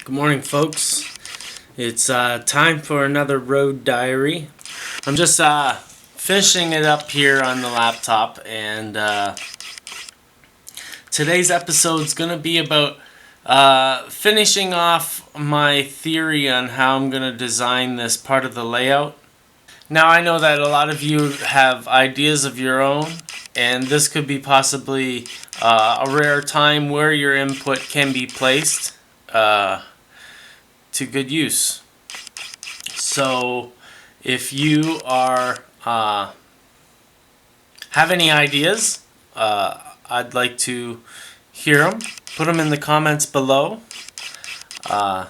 Good morning, folks. It's time for another road diary. I'm just finishing it up here on the laptop, and today's episode is going to be about finishing off my theory on how I'm going to design this part of the layout. Now, I know that a lot of you have ideas of your own, and this could be possibly a rare time where your input can be placed to good use. So if you are have any ideas, I'd like to hear them. Put them in the comments below. The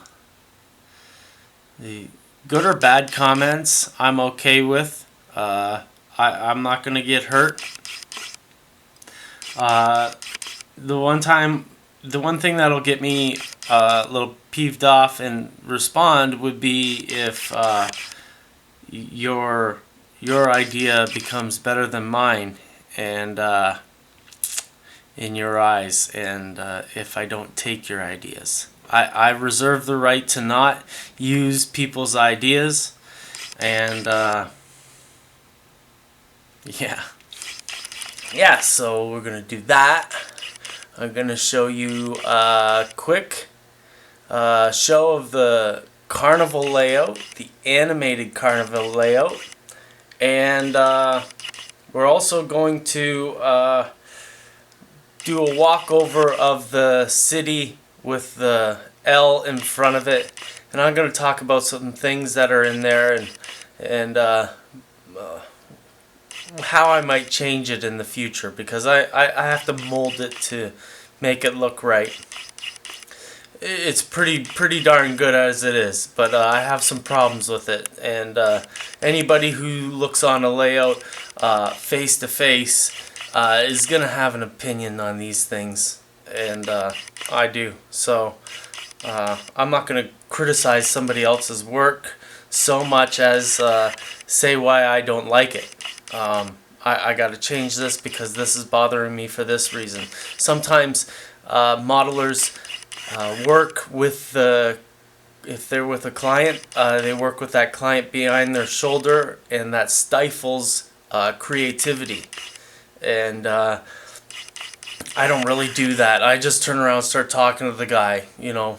good or bad comments I'm okay with. I'm not going to get hurt. The one thing that'll get me a little peeved off and respond would be if your idea becomes better than mine, and in your eyes, and if I don't take your ideas. I reserve the right to not use people's ideas, and yeah, so we're gonna do that. I'm gonna show you a quick show of the Carnival layout, the animated Carnival layout, and we're also going to do a walkover of the city with the L in front of it, and I'm going to talk about some things that are in there, and how I might change it in the future, because I have to mold it to make it look right. It's pretty darn good as it is, but I have some problems with it, and anybody who looks on a layout face to face is going to have an opinion on these things, and I do. So I'm not going to criticize somebody else's work so much as say why I don't like it. I got to change this because this is bothering me for this reason. Sometimes modelers work with if they're with a client, they work with that client behind their shoulder, and that stifles creativity. And I don't really do that. I just turn around and start talking to the guy, you know.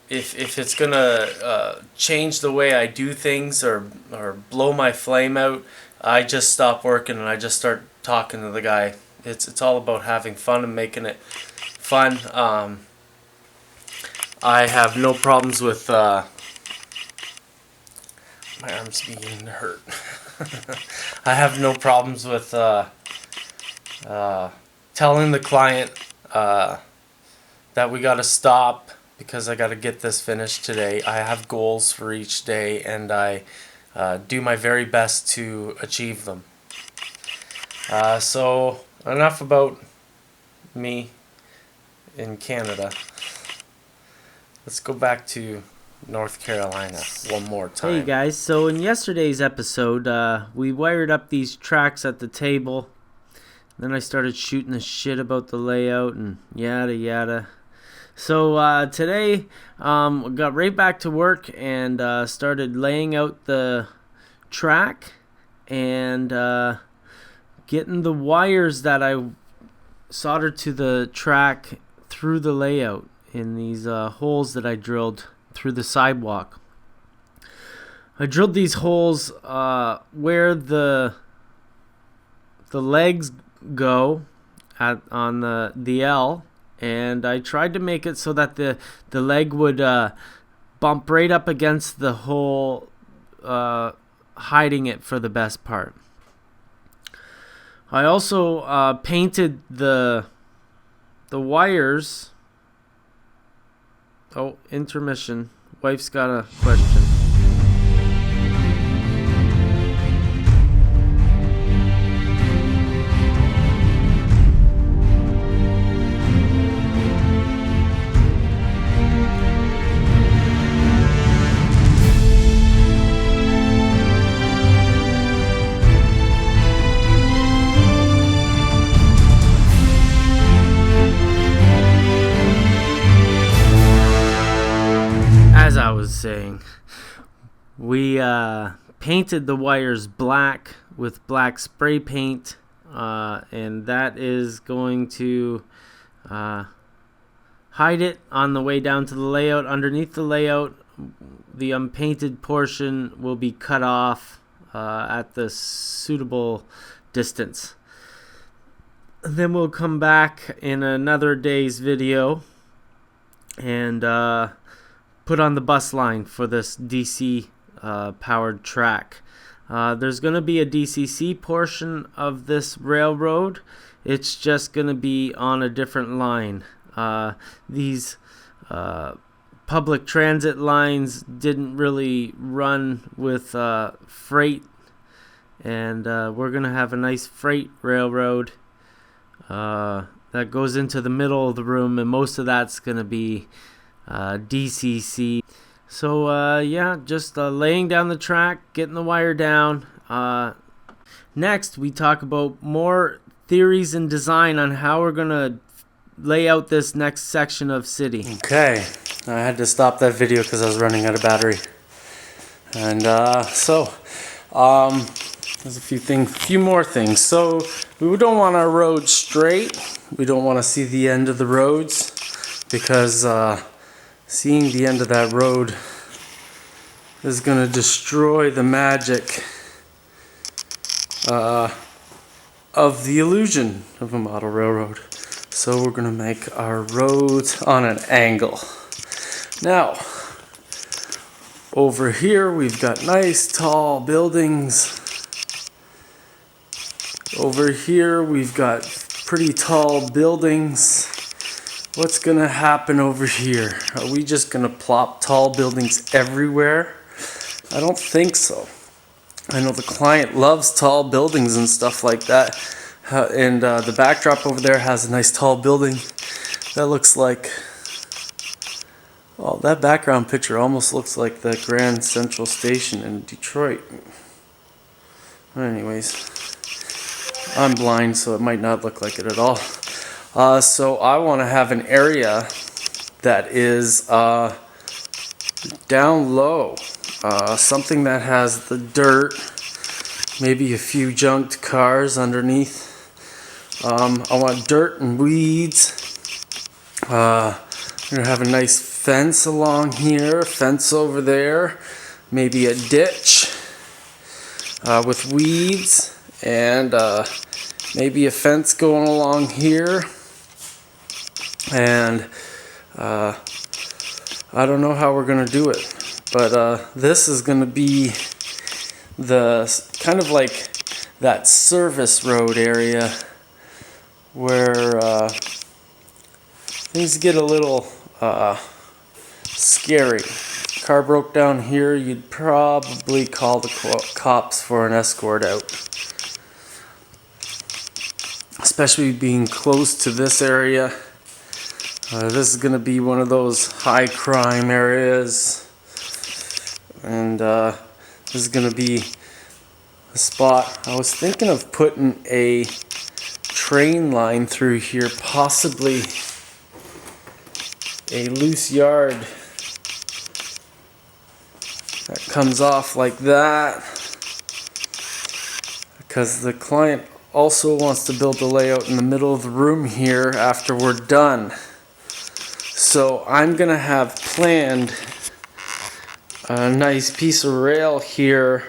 If it's gonna change the way I do things or blow my flame out, I just stop working and I just start talking to the guy. It's all about having fun and making it fun. I have no problems with my arms being hurt. I have no problems with telling the client that we gotta stop because I gotta get this finished today. I have goals for each day, and I do my very best to achieve them. So enough about me in Canada. Let's go back to North Carolina one more time. Hey guys, so in yesterday's episode, we wired up these tracks at the table. Then I started shooting the shit about the layout and yada yada. So today, got right back to work and started laying out the track and getting the wires that I soldered to the track through the layout in these holes that I drilled through the sidewalk. I drilled these holes where the legs go on the L, and I tried to make it so that the leg would bump right up against the hole, hiding it for the best part. I also painted the wires. Oh, intermission. Wife's got a question. was saying. We painted the wires black with black spray paint, and that is going to hide it on the way down to the layout. Underneath the layout, the unpainted portion will be cut off at the suitable distance. Then we'll come back in another day's video and put on the bus line for this DC powered track. There's going to be a DCC portion of this railroad. It's just going to be on a different line. These public transit lines didn't really run with freight, and we're going to have a nice freight railroad that goes into the middle of the room, and most of that's going to be DCC. So yeah, just laying down the track, getting the wire down. Next, we talk about more theories and design on how we're going to lay out this next section of city. Okay, I had to stop that video because I was running out of battery. And there's a few more things. So we don't want our road straight. We don't want to see the end of the roads, because seeing the end of that road is going to destroy the magic of the illusion of a model railroad. So we're going to make our roads on an angle. Now, over here we've got nice tall buildings. Over here we've got pretty tall buildings. What's going to happen over here? Are we just going to plop tall buildings everywhere? I don't think so. I know the client loves tall buildings and stuff like that. And the backdrop over there has a nice tall building that looks like... Well, that background picture almost looks like the Grand Central Station in Detroit. Anyways, I'm blind, so it might not look like it at all. So I want to have an area that is down low. Something that has the dirt, maybe a few junked cars underneath. I want dirt and weeds. We're going to have a nice fence along here, fence over there, maybe a ditch with weeds, and maybe a fence going along here. And I don't know how we're going to do it, but this is going to be the kind of like that service road area where things get a little scary. Car broke down here, you'd probably call the cops for an escort out. Especially being close to this area. This is going to be one of those high crime areas. And this is going to be a spot. I was thinking of putting a train line through here, possibly a loose yard that comes off like that, because the client also wants to build the layout in the middle of the room here after we're done. So I'm gonna have planned a nice piece of rail here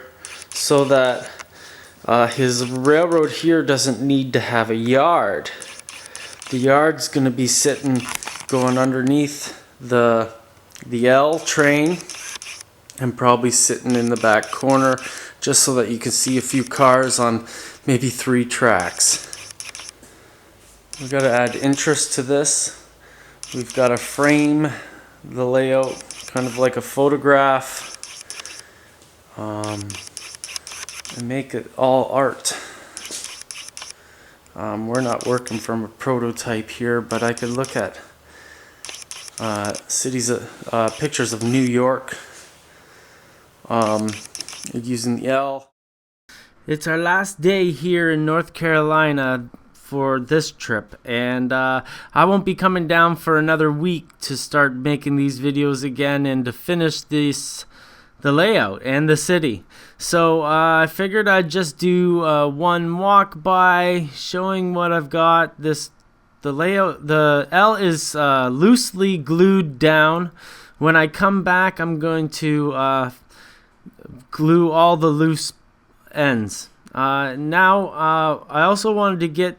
so that his railroad here doesn't need to have a yard. The yard's gonna be sitting, going underneath the L train, and probably sitting in the back corner, just so that you can see a few cars on maybe 3 tracks. We've got to add interest to this. We've got to frame the layout kind of like a photograph, and make it all art. We're not working from a prototype here, but I could look at pictures of New York using the L. It's our last day here in North Carolina for this trip, and I won't be coming down for another week to start making these videos again and to finish the layout and the city. So I figured I'd just do one walk by showing what I've got. The layout, the L is loosely glued down. When I come back, I'm going to glue all the loose ends. Now I also wanted to get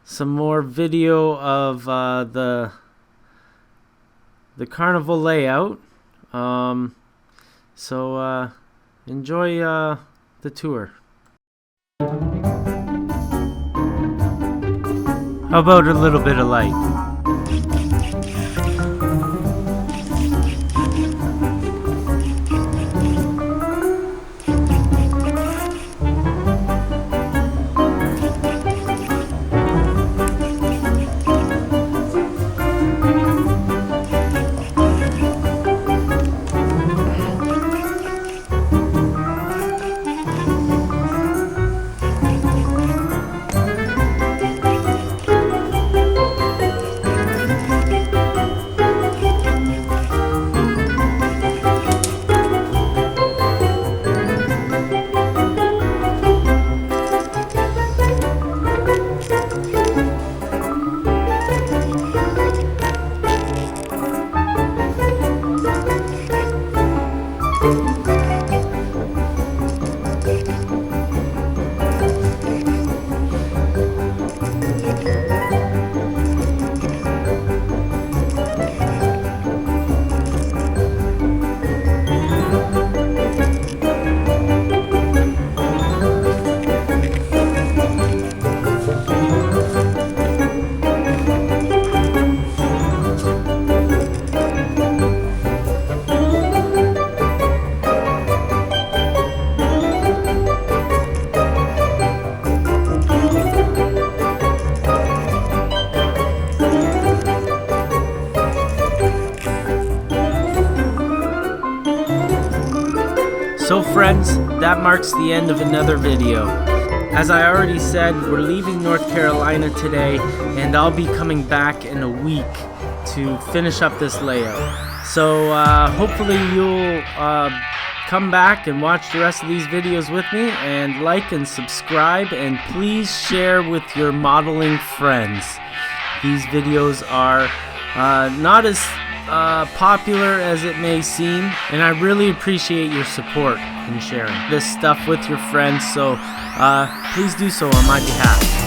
some more video of the Carnival layout. So enjoy the tour. How about a little bit of light? So friends, that marks the end of another video. As I already said, we're leaving North Carolina today, and I'll be coming back in a week to finish up this layout. So hopefully you'll come back and watch the rest of these videos with me, and like and subscribe, and please share with your modeling friends. These videos are not as popular as it may seem, and I really appreciate your support in sharing this stuff with your friends, so please do so on my behalf.